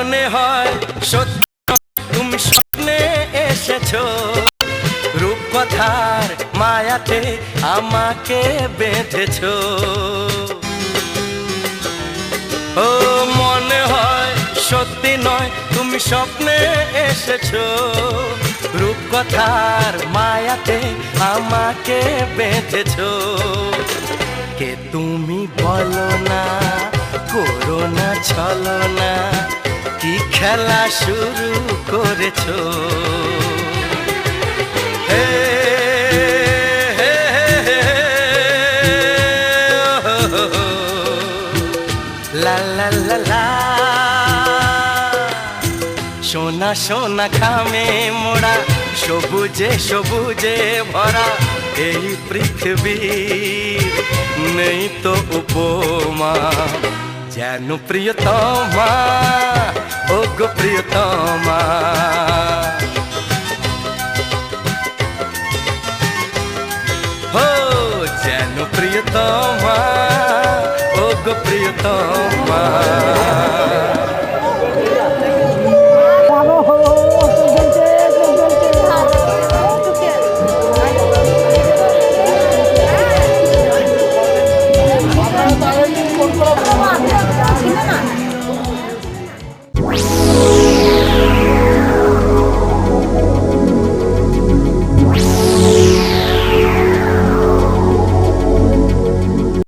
মনে হয় সত্যি তুমি স্বপ্নে এসেছো, রূপকথার মায়াতে আমাকে বেঁধেছো। ও মনে হয় সত্যি নয় তুমি স্বপ্নে এসেছো, রূপকথার মায়াতে আমাকে বেঁধেছো। কে তুমি বলো না, করো না ছলনা, কি খেলা শুরু করেছো। হে হে হে লা লা লা লা, সোনা সোনা খামে মোড়া, সবুজে সবুজে ভরা এই পৃথিবী, নেই তো উপমা যেন প্রিয়তমা, ও গো প্রিয়তমা। হো যেন প্রিয়তমা, ও গো প্রিয়তমা।